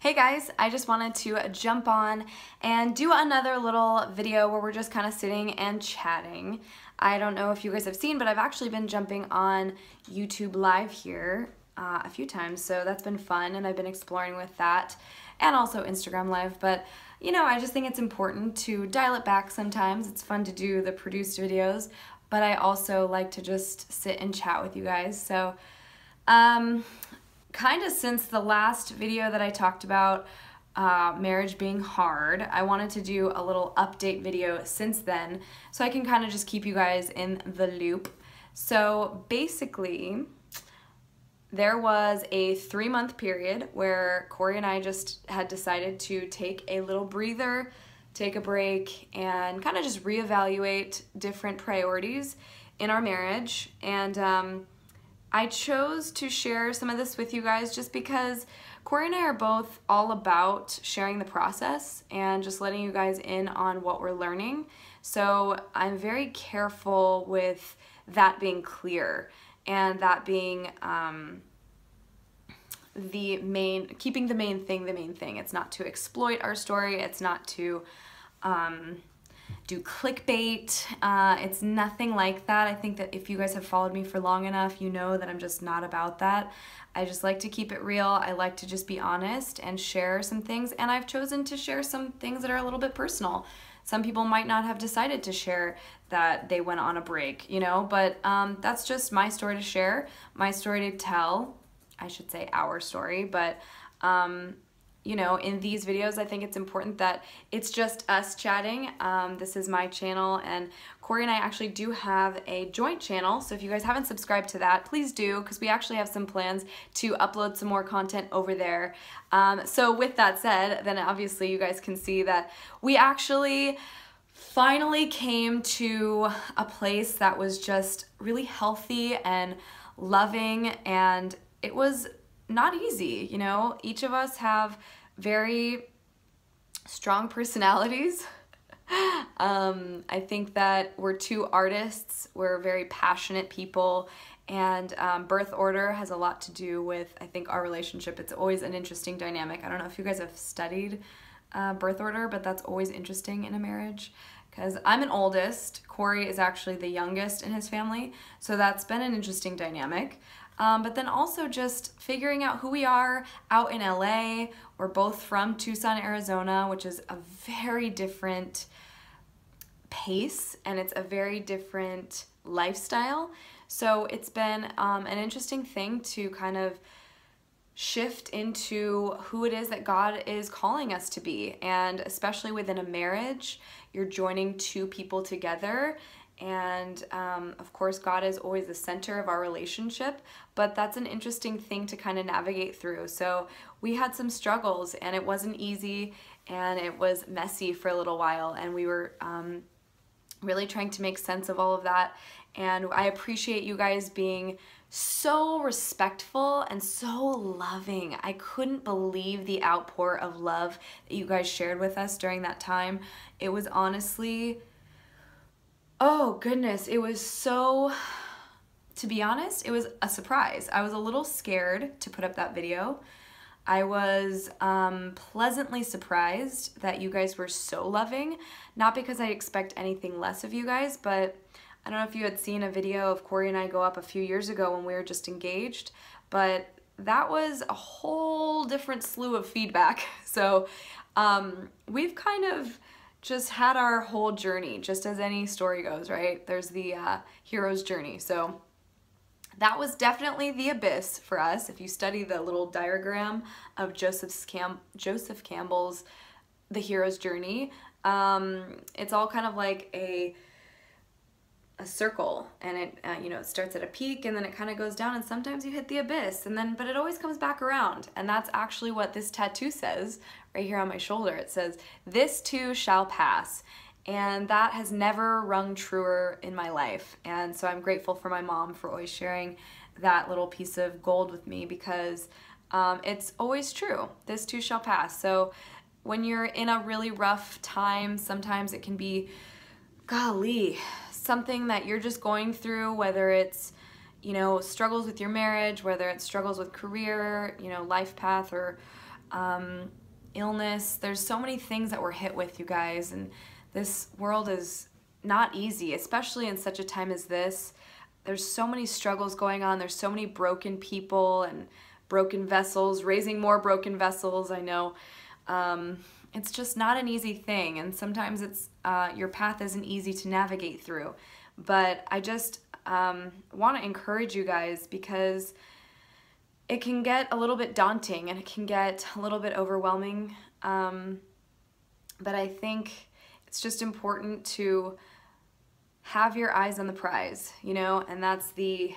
Hey guys, I just wanted to jump on and do another little video where we're just kind of sitting and chatting. I don't know if you guys have seen, but I've actually been jumping on YouTube Live here a few times, so that's been fun, and I've been exploring with that, and also Instagram Live. But you know, I just think it's important to dial it back sometimes. It's fun to do the produced videos, but I also like to just sit and chat with you guys. So kind of since the last video that I talked about marriage being hard, I wanted to do a little update video since then so I can kind of just keep you guys in the loop. So basically, there was a 3-month period where Corey and I just had decided to take a little breather, take a break, and kind of just reevaluate different priorities in our marriage. And I chose to share some of this with you guys just because Corey and I are both all about sharing the process and just letting you guys in on what we're learning. So I'm very careful with that being clear and that being keeping the main thing the main thing. It's not to exploit our story. It's not to do clickbait. It's nothing like that. I think that if you guys have followed me for long enough, you know that I'm just not about that. I just like to keep it real. I like to just be honest and share some things, and I've chosen to share some things that are a little bit personal. Some people might not have decided to share that they went on a break, you know, but that's just my story to share, my story to tell. I should say our story, but you know, in these videos, I think it's important that it's just us chatting. This is my channel, and Corey and I actually do have a joint channel, so if you guys haven't subscribed to that, please do, because we actually have some plans to upload some more content over there. So with that said, then obviously you guys can see that we actually finally came to a place that was just really healthy and loving, and it was not easy, you know. Each of us have very strong personalities. I think that we're two artists, we're very passionate people, and birth order has a lot to do with, I think, our relationship. It's always an interesting dynamic. I don't know if you guys have studied birth order, but that's always interesting in a marriage, because I'm an oldest. Corey is actually the youngest in his family, so that's been an interesting dynamic. But then also just figuring out who we are out in LA. We're both from Tucson, Arizona, which is a very different pace, and it's a very different lifestyle. So it's been an interesting thing to kind of shift into who it is that God is calling us to be. And especially within a marriage, you're joining two people together. And of course, God is always the center of our relationship, but that's an interesting thing to kind of navigate through. So we had some struggles, and it wasn't easy, and it was messy for a little while, and we were really trying to make sense of all of that. And I appreciate you guys being so respectful and so loving. I couldn't believe the outpour of love that you guys shared with us during that time. It was honestly, oh goodness, it was so, to be honest, it was a surprise. I was a little scared to put up that video. I was pleasantly surprised that you guys were so loving, not because I expect anything less of you guys, but I don't know if you had seen a video of Corey and I go up a few years ago when we were just engaged, but that was a whole different slew of feedback. So we've kind of just had our whole journey, just as any story goes, right? There's the hero's journey. So that was definitely the abyss for us. If you study the little diagram of Joseph Campbell's The Hero's Journey, it's all kind of like a circle, and it you know, it starts at a peak and then it kind of goes down, and sometimes you hit the abyss, and then but it always comes back around. And that's actually what this tattoo says right here on my shoulder. It says, "This too shall pass." And that has never rung truer in my life. And so I'm grateful for my mom for always sharing that little piece of gold with me, because it's always true. This too shall pass. So when you're in a really rough time, sometimes it can be, golly, something that you're just going through, whether it's, you know, struggles with your marriage, whether it's struggles with career, you know, life path, or illness. There's so many things that we're hit with, you guys, and this world is not easy, especially in such a time as this. There's so many struggles going on. There's so many broken people and broken vessels, raising more broken vessels. I know it's just not an easy thing, and sometimes it's your path isn't easy to navigate through. But I just want to encourage you guys, because it can get a little bit daunting and it can get a little bit overwhelming. But I think it's just important to have your eyes on the prize, you know, and that's the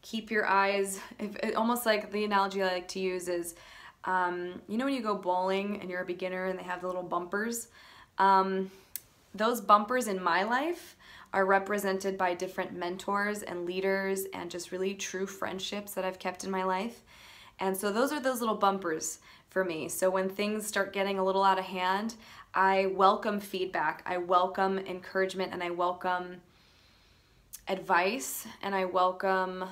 keep your eyes, almost like the analogy I like to use is, you know, when you go bowling and you're a beginner and they have the little bumpers, those bumpers in my life are represented by different mentors and leaders and just really true friendships that I've kept in my life. And so those are those little bumpers for me. So when things start getting a little out of hand, I welcome feedback, I welcome encouragement, and I welcome advice, and I welcome,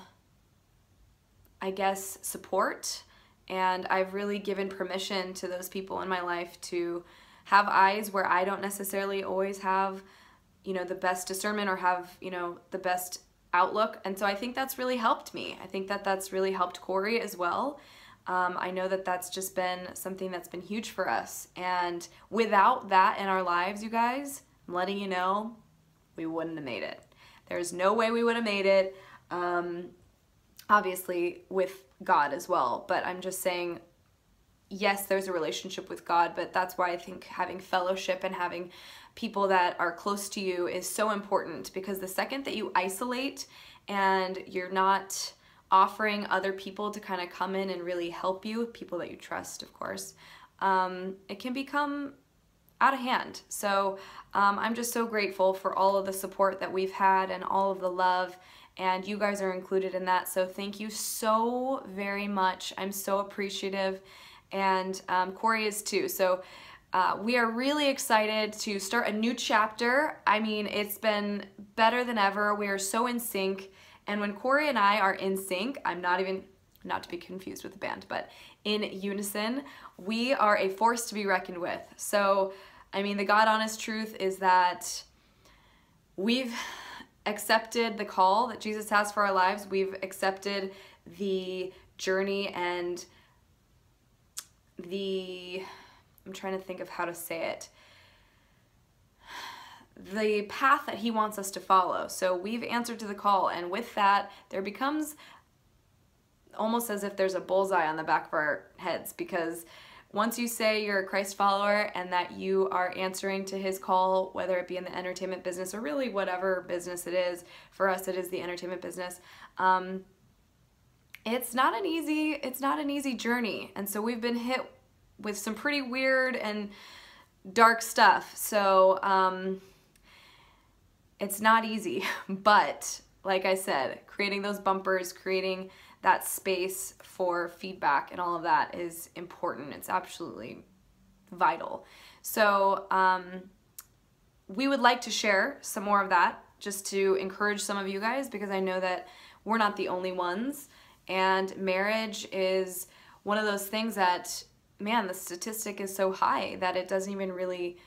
I guess, support. And I've really given permission to those people in my life to have eyes where I don't necessarily always have, you know, the best discernment or have, you know, the best outlook. And so I think that's really helped me. I think that that's really helped Corey as well. I know that that's just been something that's been huge for us. And without that in our lives, you guys, I'm letting you know, we wouldn't have made it. There's no way we would have made it. Obviously with God as well, but I'm just saying, yes, there's a relationship with God, but that's why I think having fellowship and having people that are close to you is so important, because the second that you isolate and you're not offering other people to kind of come in and really help you, people that you trust, of course, it can become out of hand. So I'm just so grateful for all of the support that we've had and all of the love, and you guys are included in that. So thank you so very much. I'm so appreciative, and Corey is too. So we are really excited to start a new chapter. I mean, it's been better than ever. We are so in sync. And when Corey and I are in sync, I'm not to be confused with the band, but in unison, we are a force to be reckoned with. So, I mean, the God honest truth is that we've accepted the call that Jesus has for our lives. We've accepted the journey and I'm trying to think of how to say it, the path that he wants us to follow. So we've answered to the call, and with that, there becomes almost as if there's a bullseye on the back of our heads, because once you say you're a Christ follower and that you are answering to his call, whether it be in the entertainment business or really whatever business it is, for us it is the entertainment business, it's not an easy journey. And so we've been hit with some pretty weird and dark stuff. So it's not easy, but like I said, creating those bumpers, creating that space for feedback and all of that is important. It's absolutely vital. So we would like to share some more of that just to encourage some of you guys, because I know that we're not the only ones. And marriage is one of those things that, man, the statistic is so high that it doesn't even really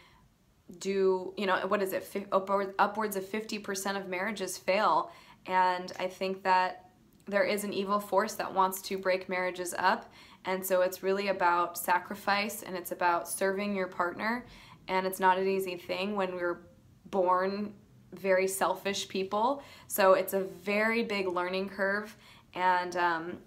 do, you know, what is it, upwards of 50% of marriages fail. And I think that there is an evil force that wants to break marriages up. And so it's really about sacrifice, and it's about serving your partner. And it's not an easy thing when we're born very selfish people. So it's a very big learning curve. And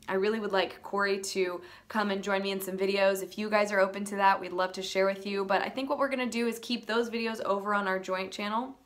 I really would like Corey to come and join me in some videos. If you guys are open to that, we'd love to share with you. But I think what we're gonna do is keep those videos over on our joint channel.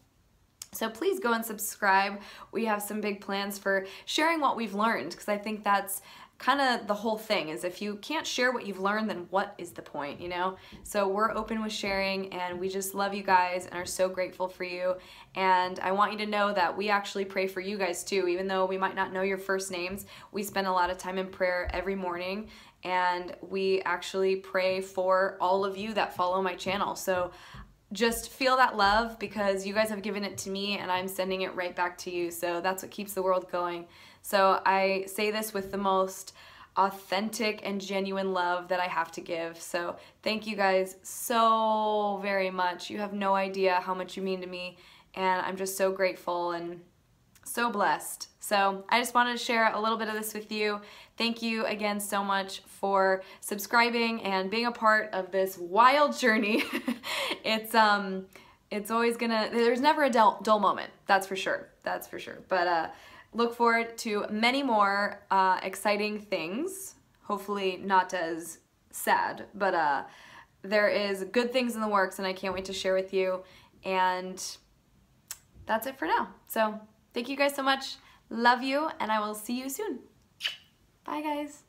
So please go and subscribe. We have some big plans for sharing what we've learned, because I think that's kind of the whole thing, is if you can't share what you've learned, then what is the point, you know? So we're open with sharing, and we just love you guys and are so grateful for you. And I want you to know that we actually pray for you guys too. Even though we might not know your first names, we spend a lot of time in prayer every morning, and we actually pray for all of you that follow my channel. So just feel that love, because you guys have given it to me and I'm sending it right back to you. So that's what keeps the world going. So I say this with the most authentic and genuine love that I have to give. So thank you guys so very much. You have no idea how much you mean to me, and I'm just so grateful and so blessed. So I just wanted to share a little bit of this with you. Thank you again so much for subscribing and being a part of this wild journey. It's always gonna, there's never a dull moment, that's for sure, But look forward to many more exciting things, hopefully not as sad, but there is good things in the works and I can't wait to share with you. And that's it for now. So thank you guys so much. Love you, and I will see you soon. Bye, guys.